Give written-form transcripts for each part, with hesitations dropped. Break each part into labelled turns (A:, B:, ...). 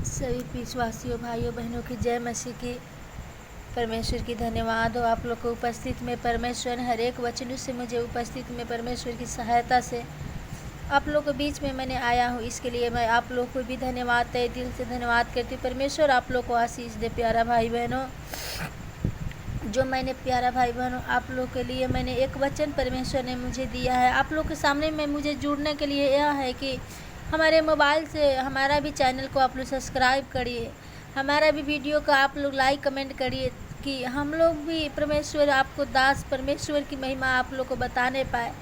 A: सभी विश्वासियों भाइयों बहनों की जय मसीह की। परमेश्वर की धन्यवाद हो आप लोग को उपस्थित में। परमेश्वर हर एक वचन से मुझे उपस्थित में परमेश्वर की सहायता से आप लोग के बीच में मैंने आया हूँ, इसके लिए मैं आप लोग को भी धन्यवाद तहे दिल से धन्यवाद करती हूँ। परमेश्वर आप लोग को आशीष दे। प्यारा भाई बहनों, जो मैंने प्यारा भाई बहनों आप लोग के लिए मैंने एक वचन परमेश्वर ने मुझे दिया है आप लोग के सामने में मुझे जुड़ने के लिए यह है कि हमारे मोबाइल से हमारा भी चैनल को आप लोग सब्सक्राइब करिए, हमारा भी वीडियो को आप लोग लाइक कमेंट करिए कि हम लोग भी परमेश्वर आपको दास परमेश्वर की महिमा आप लोग को बताने पाए।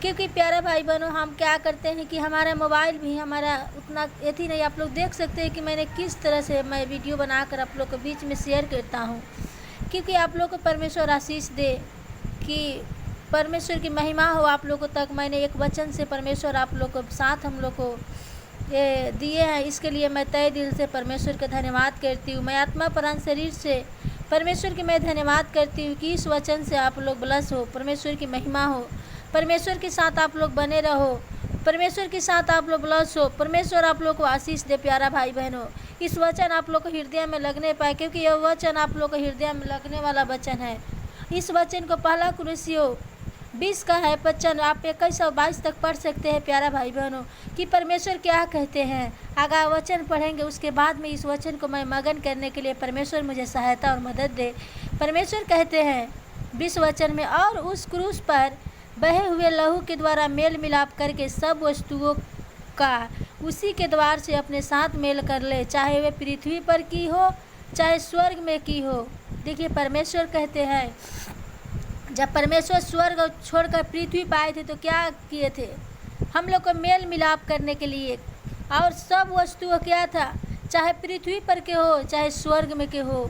A: क्योंकि प्यारा भाई बहनों हम क्या करते हैं कि हमारा मोबाइल भी हमारा उतना एथी नहीं, आप लोग देख सकते हैं कि मैंने किस तरह से मैं वीडियो बनाकर आप लोग के बीच में शेयर करता हूँ, क्योंकि आप लोग को परमेश्वर आशीष दे कि परमेश्वर की महिमा हो आप लोगों तक। मैंने एक वचन से परमेश्वर आप लोग को साथ हम लोग को ये दिए हैं, इसके लिए मैं तहे दिल से परमेश्वर का धन्यवाद करती हूँ। मैं आत्मा प्राण शरीर से परमेश्वर की मैं धन्यवाद करती हूँ कि इस वचन से आप लोग ब्लस हो, परमेश्वर की महिमा हो, परमेश्वर के साथ आप लोग बने रहो, परमेश्वर के साथ आप लोग ब्लस हो। परमेश्वर आप लोग को आशीष दे। प्यारा भाई बहनों, इस वचन आप लोग को हृदय में लगने पाए, क्योंकि यह वचन आप लोग को हृदय में लगने वाला वचन है। इस वचन को पहला कुरिन्थियों 20 का है वचन आप 21 और 22 तक पढ़ सकते हैं। प्यारा भाई बहनों कि परमेश्वर क्या कहते हैं, आगे वचन पढ़ेंगे, उसके बाद में इस वचन को मैं मगन करने के लिए परमेश्वर मुझे सहायता और मदद दे। परमेश्वर कहते हैं 20 वचन में, और उस क्रूस पर बहे हुए लहू के द्वारा मेल मिलाप करके सब वस्तुओं का उसी के द्वार से अपने साथ मेल कर ले, चाहे वे पृथ्वी पर की हो चाहे स्वर्ग में की हो। देखिए परमेश्वर कहते हैं जब परमेश्वर स्वर्ग छोड़कर पृथ्वी पर आए थे तो क्या किए थे, हम लोग को मेल मिलाप करने के लिए। और सब वस्तुओं क्या था, चाहे पृथ्वी पर के हो चाहे स्वर्ग में के हो।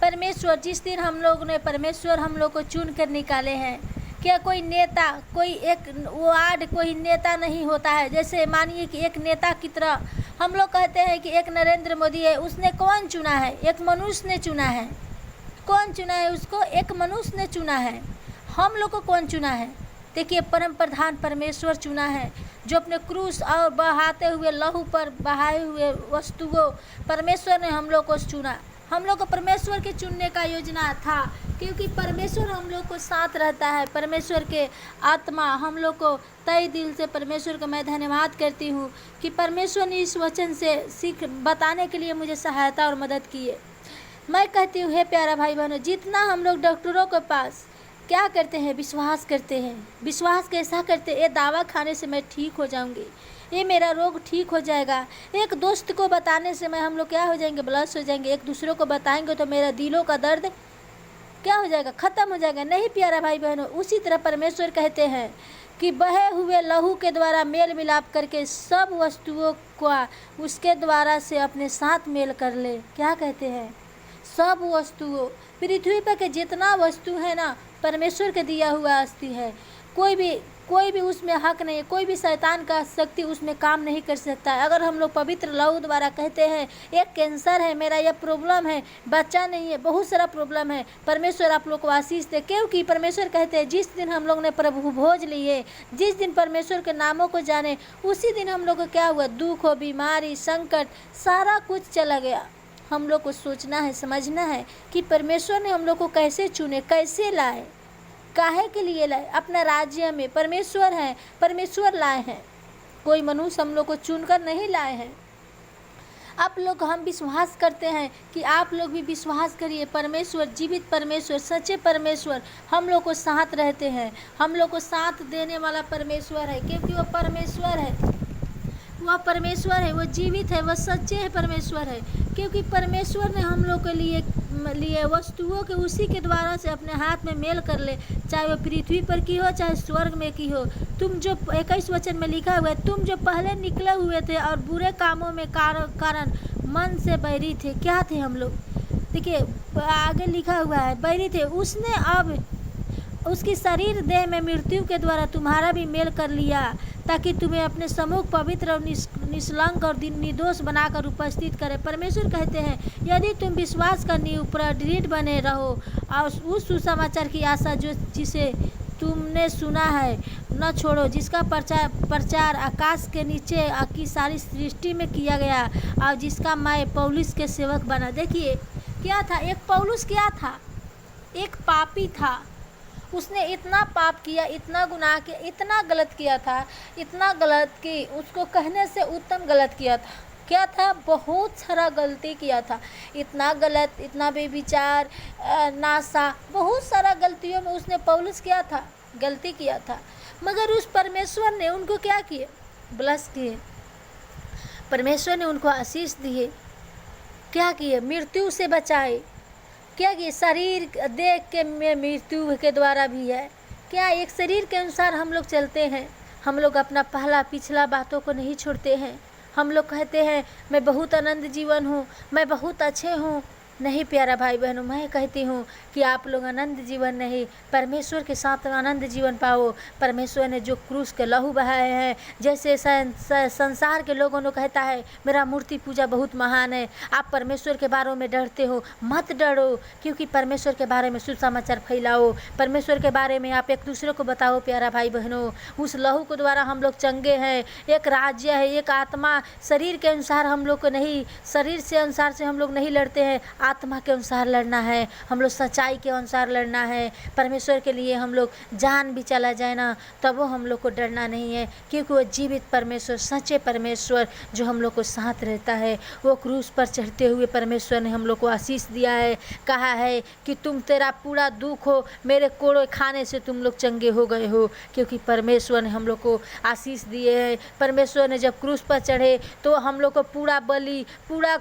A: परमेश्वर जिस दिन हम लोग ने परमेश्वर हम लोग को चुन कर निकाले हैं, क्या कोई नेता कोई एक वार्ड कोई नेता नहीं होता है। जैसे मानिए कि एक नेता की तरह हम लोग कहते हैं कि एक नरेंद्र मोदी है, उसने कौन चुना है, एक मनुष्य ने चुना है। कौन चुना है उसको, एक मनुष्य ने चुना है। हम लोग को कौन चुना है, देखिए परम प्रधान परमेश्वर चुना है, जो अपने क्रूस और बहाते हुए लहू पर बहाए हुए वस्तुओं परमेश्वर ने हम लोग को चुना। हम लोग को परमेश्वर के चुनने का योजना था, क्योंकि परमेश्वर हम लोग को साथ रहता है। परमेश्वर के आत्मा हम लोग को तहे दिल से परमेश्वर को मैं धन्यवाद करती हूँ कि परमेश्वर ने इस वचन से सीख बताने के लिए मुझे सहायता और मदद की है। मैं कहती हूँ हे प्यारा भाई बहनों, जितना हम लोग डॉक्टरों के पास क्या करते हैं, विश्वास करते हैं। विश्वास कैसा करते हैं, ये दवा खाने से मैं ठीक हो जाऊंगी, ये मेरा रोग ठीक हो जाएगा। एक दोस्त को बताने से मैं हम लोग क्या हो जाएंगे, ब्लस हो जाएंगे। एक दूसरे को बताएंगे तो मेरा दिलों का दर्द क्या हो जाएगा, ख़त्म हो जाएगा। नहीं प्यारा भाई बहनों, उसी तरह परमेश्वर कहते हैं कि बहे हुए लहू के द्वारा मेल मिलाप करके सब वस्तुओं का उसके द्वारा से अपने साथ मेल कर ले। क्या कहते हैं, सब वस्तुओं पृथ्वी पर के जितना वस्तु है ना, परमेश्वर के दिया हुआ अस्थि है। कोई भी उसमें हक नहीं है, कोई भी शैतान का शक्ति उसमें काम नहीं कर सकता है। अगर हम लोग पवित्र लहू द्वारा कहते हैं एक कैंसर है, मेरा यह प्रॉब्लम है, बच्चा नहीं है, बहुत सारा प्रॉब्लम है, परमेश्वर आप लोग को आशीष दे। क्योंकि परमेश्वर कहते हैं जिस दिन हम लोग ने प्रभु भोज लिए, जिस दिन परमेश्वर के नामों को जाने, उसी दिन हम लोग को क्या हुआ, दुख हो, बीमारी, संकट, सारा कुछ चला गया। हम लोग को सोचना है, समझना है कि परमेश्वर ने हम लोग को कैसे चुने, कैसे लाए, काहे के लिए लाए। अपना राज्य में परमेश्वर है, परमेश्वर लाए हैं, कोई मनुष्य हम लोग को चुनकर नहीं लाए हैं। आप लोग हम विश्वास करते हैं कि आप लोग भी विश्वास करिए, परमेश्वर जीवित परमेश्वर सच्चे परमेश्वर हम लोग को साथ रहते हैं, हम लोग को साथ देने वाला परमेश्वर है। क्योंकि वह परमेश्वर है, वह परमेश्वर है, वह जीवित है, वह सच्चे है परमेश्वर है। क्योंकि परमेश्वर ने हम लोग के लिए वस्तुओं के उसी के द्वारा से अपने हाथ में मेल कर ले, चाहे वह पृथ्वी पर की हो चाहे स्वर्ग में की हो। तुम जो 21 वचन में लिखा हुआ है, तुम जो पहले निकले हुए थे और बुरे कामों में कारण मन से बैरी थे। क्या थे हम लोग, देखिए आगे लिखा हुआ है, बैरी थे, उसने अब उसकी शरीर देह में मृत्यु के द्वारा तुम्हारा भी मेल कर लिया, ताकि तुम्हें अपने सम्मुख पवित्र और निष्कलंक और निर्दोष बनाकर उपस्थित करे। परमेश्वर कहते हैं यदि तुम विश्वास का नींव पर दृढ़ बने रहो और उस सुसमाचार की आशा जो जिसे तुमने सुना है, न छोड़ो, जिसका प्रचार आकाश के नीचे की सारी सृष्टि में किया गया, और जिसका मैं पौलुस के सेवक बना। देखिए क्या था, एक पौलुस क्या था, एक पापी था। उसने इतना पाप किया, इतना गुनाह किया, इतना गलत किया था, इतना गलत कि उसको कहने से उत्तम गलत किया था। क्या था, बहुत सारा गलती किया था, इतना गलत, इतना बेविचार, नासा, बहुत सारा गलतियों में उसने पौलुस क्या था, गलती किया था। मगर उस परमेश्वर ने उनको क्या किए, ब्लेस किए। परमेश्वर ने उनको आशीष दिए, क्या किए, मृत्यु से बचाए। क्या किए, शरीर देख के मृत्यु के द्वारा भी है। क्या एक शरीर के अनुसार हम लोग चलते हैं, हम लोग अपना पहला पिछला बातों को नहीं छोड़ते हैं। हम लोग कहते हैं मैं बहुत आनंद जीवन हूँ, मैं बहुत अच्छे हूँ। नहीं प्यारा भाई बहनों, मैं कहती हूँ कि आप लोग आनंद जीवन नहीं, परमेश्वर के साथ आनंद जीवन पाओ। परमेश्वर ने जो क्रूस के लहू बहाए हैं, जैसे संसार के लोगों ने कहता है मेरा मूर्ति पूजा बहुत महान है, आप परमेश्वर के बारे में डरते हो, मत डरो, क्योंकि परमेश्वर के बारे में सुसमाचार फैलाओ, परमेश्वर के बारे में आप एक दूसरे को बताओ। प्यारा भाई बहनों, उस लहू के द्वारा हम लोग चंगे हैं। एक राज्य है, एक आत्मा, शरीर के अनुसार हम लोग को नहीं, शरीर से अनुसार से हम लोग नहीं लड़ते हैं, आत्मा के अनुसार लड़ना है, हम लोग सच्चाई के अनुसार लड़ना है। परमेश्वर के लिए हम लोग जान भी चला जाए ना, तब वो हम लोग को डरना नहीं है, क्योंकि वो जीवित परमेश्वर, सच्चे परमेश्वर जो हम लोग को साथ रहता है, वो क्रूस पर चढ़ते हुए परमेश्वर ने हम लोग को आशीष दिया है। कहा है कि तुम, तेरा पूरा दुख हो, मेरे कोड़े खाने से तुम लोग चंगे हो गए हो, क्योंकि परमेश्वर ने हम लोग को आशीष दिए है। परमेश्वर ने जब क्रूस पर चढ़े तो हम लोग को पूरा बलि, पूरा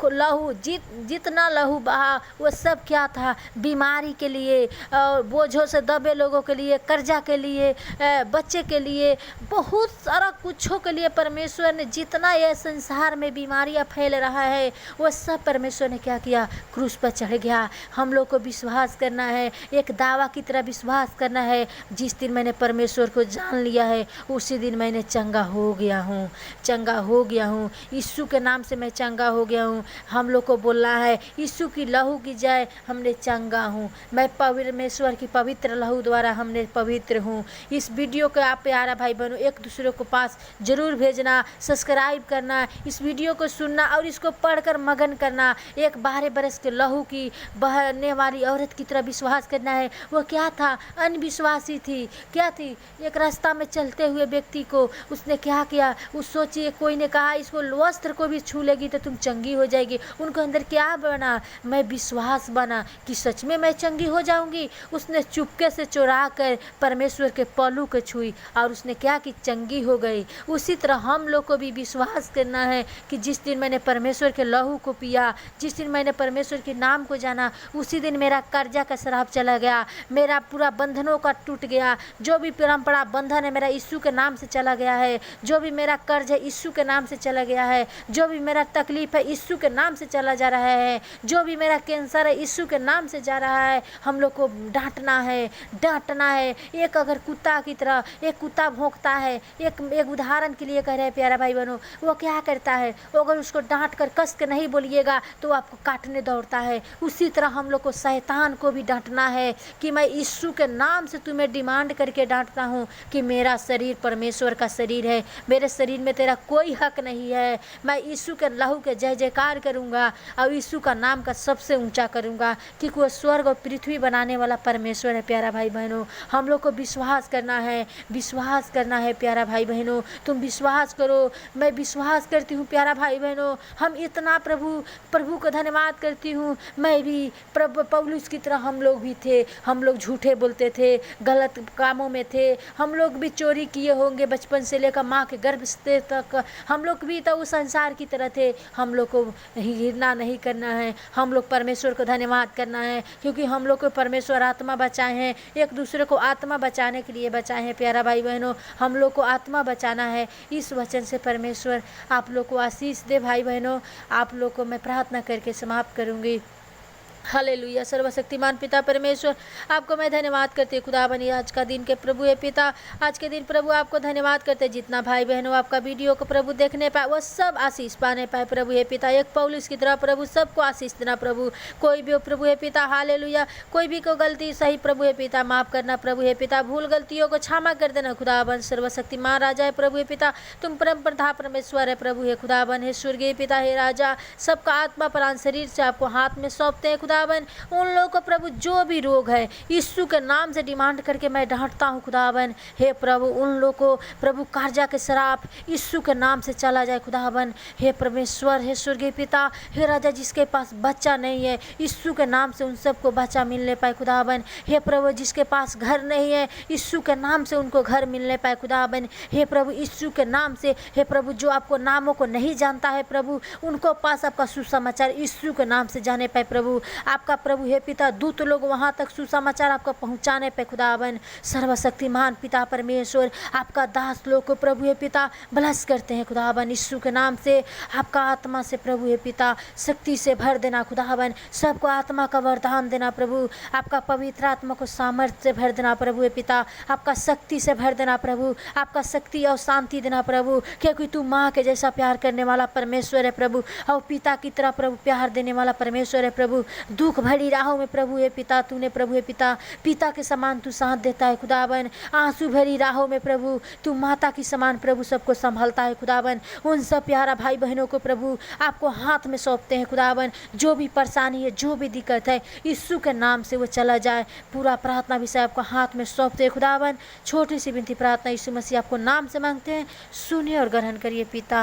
A: लहू, जितना लहू बहा वो सब क्या था, बीमारी के लिए, बोझों से दबे लोगों के लिए, कर्जा के लिए, बच्चे के लिए, बहुत सारा कुछों के लिए परमेश्वर ने, जितना यह संसार में बीमारियां फैल रहा है वो सब परमेश्वर ने क्या किया, क्रूस पर चढ़ गया। हम लोग को विश्वास करना है, एक दावा की तरह विश्वास करना है, जिस दिन मैंने परमेश्वर को जान लिया है उसी दिन मैंने चंगा हो गया हूँ, चंगा हो गया हूँ, यीशु के नाम से मैं चंगा हो गया हूँ। हम लोग को बोलना है यीशु की लहू की जय, हमने चंगा हूँ, मैं परमेश्वर की पवित्र लहू द्वारा हमने पवित्र हूँ। इस वीडियो को आप प्यारा भाई बहनों एक दूसरे को पास जरूर भेजना, सब्सक्राइब करना, इस वीडियो को सुनना और इसको पढ़कर मगन करना। एक 12 बरस के लहू की बहने वाली औरत की तरह विश्वास करना है। वो क्या था, अनविश्वासी थी, क्या थी, एक रास्ता में चलते हुए व्यक्ति को उसने क्या किया, उस सोचिए कोई ने कहा इसको वस्त्र को भी छू लेगी तो तुम चंगी हो जाएगी। उनको अंदर क्या बना, मैं विश्वास बना कि सच में मैं चंगी हो जाऊंगी। उसने चुपके से चुरा कर परमेश्वर के पल्लू को छुई और उसने क्या कि चंगी हो गई। उसी तरह हम लोग को भी विश्वास करना है कि जिस दिन मैंने परमेश्वर के लहू को पिया, जिस दिन मैंने परमेश्वर के नाम को जाना, उसी दिन मेरा कर्जा का श्राप चला गया, मेरा पूरा बंधनों का टूट गया। जो भी परंपरा बंधन है मेरा यीशु के नाम से चला गया है, जो भी मेरा कर्ज है यीशु के नाम से चला गया है, जो भी मेरा तकलीफ है यीशु के नाम से चला जा रहा है, जो भी मेरा कैंसर है यीशु के नाम से जा रहा है। हम लोग को डांटना है, डांटना है। एक अगर कुत्ता की तरह एक कुत्ता भौंकता है, एक उदाहरण के लिए कह रहे हैं प्यारा भाई बहनों, वो क्या करता है, वो अगर उसको डांट कर कस के नहीं बोलिएगा तो आपको काटने दौड़ता है। उसी तरह हम लोग को शैतान को भी डांटना है कि मैं यीशु के नाम से तुम्हें डिमांड करके डांटता हूँ कि मेरा शरीर परमेश्वर का शरीर है, मेरे शरीर में तेरा कोई हक नहीं है। मैं यीशु के लहू के जय जयकार करूँगा और यीशु का नाम का सबसे ऊंचा करूँगा, क्योंकि वो स्वर्ग और पृथ्वी बनाने वाला परमेश्वर है। प्यारा भाई बहनों, हम लोग को विश्वास करना है, विश्वास करना है प्यारा भाई बहनों, तुम विश्वास करो, मैं विश्वास करती हूँ प्यारा भाई बहनों। हम इतना प्रभु को धन्यवाद करती हूँ। मैं भी पौलुस की तरह हम लोग भी थे, हम लोग झूठे बोलते थे, गलत कामों में थे, हम लोग भी चोरी किए होंगे बचपन से लेकर माँ के गर्भ से तक, हम लोग भी तो उस संसार की तरह थे। हम लोग को घृणा नहीं करना है, हम लोग परमेश्वर को धन्यवाद करना है, क्योंकि हम लोग को परमेश्वर आत्मा बचाए हैं, एक दूसरे को आत्मा बचाने के लिए बचाए हैं। प्यारा भाई बहनों, हम लोग को आत्मा बचाना है। इस वचन से परमेश्वर आप लोग को आशीष दे। भाई बहनों, आप लोग को मैं प्रार्थना करके समाप्त करूँगी। हालेलुया। सर्वशक्तिमान पिता परमेश्वर, आपको मैं धन्यवाद करती हूँ खुदावन, आज का दिन के प्रभु है पिता। आज के दिन प्रभु आपको धन्यवाद करते, जितना भाई बहनों आपका वीडियो को प्रभु देखने पाए वह सब आशीष पाने पाए प्रभु है पिता। एक पौलुस की तरह प्रभु सबको आशीष देना प्रभु। कोई भी हो प्रभु है पिता, हालेलुया, कोई भी को गलती सही प्रभु है पिता माफ़ करना प्रभु है पिता। भूल गलतियों को क्षमा कर देना खुदावन। सर्वशक्तिमान राजा है प्रभु है पिता, तुम परम प्रधान परमेश्वर है प्रभु है खुदावन। हे स्वर्गीय पिता, हे राजा, सबका आत्मा प्राण शरीर से आपको हाथ में सौंपते हैं खुदावन। उन लोगों को प्रभु जो भी रोग है यीशु के नाम से डिमांड करके मैं डांटता हूँ खुदावन। हे प्रभु, उन लोगों को प्रभु कर्जा के शराब यीशु के नाम से चला जाए खुदावन। हे परमेश्वर, हे स्वर्गीय पिता, हे राजा, जिसके पास बच्चा नहीं है यीशु के नाम से उन सबको बच्चा मिलने पाए खुदावन। हे प्रभु, जिसके पास घर नहीं है यीशु के नाम से उनको घर मिलने पाए खुदावन। हे प्रभु, यीशु के नाम से, हे प्रभु, जो आपको नामों को नहीं जानता है प्रभु, उनको पास आपका सुसमाचार यीशु के नाम से जाने पाए प्रभु। आपका प्रभु हे पिता दूत लोग वहाँ तक सुसमाचार आपको पहुँचाने पे खुदावन। सर्वशक्तिमान पिता परमेश्वर, आपका दास लोग को प्रभु हे पिता ब्लेस करते हैं खुदावन। यीशु के नाम से आपका आत्मा से प्रभु हे पिता शक्ति से भर देना खुदावन। सबको आत्मा का वरदान देना प्रभु। आपका पवित्र आत्मा को सामर्थ्य से भर देना प्रभु हे पिता। आपका शक्ति से भर देना प्रभु। आपका शक्ति और शांति देना प्रभु, क्योंकि तू माँ के जैसा प्यार करने वाला परमेश्वर है प्रभु, और पिता की तरह प्रभु प्यार देने वाला परमेश्वर है प्रभु। दुख भरी राहों में प्रभु हे पिता तूने प्रभु हे पिता पिता के समान तू साथ देता है खुदावन। आंसू भरी राहों में प्रभु तू माता की समान प्रभु सबको संभालता है खुदावन। उन सब प्यारा भाई बहनों को प्रभु आपको हाथ में सौंपते हैं खुदावन। जो भी परेशानी है, जो भी दिक्कत है, यीशु के नाम से वो चला जाए। पूरा प्रार्थना विषय आपको हाथ में सौंपते हैं खुदावन। छोटी सी विनती प्रार्थना यीशु मसीह आपको नाम से मांगते हैं, सुनिए और ग्रहण करिए पिता।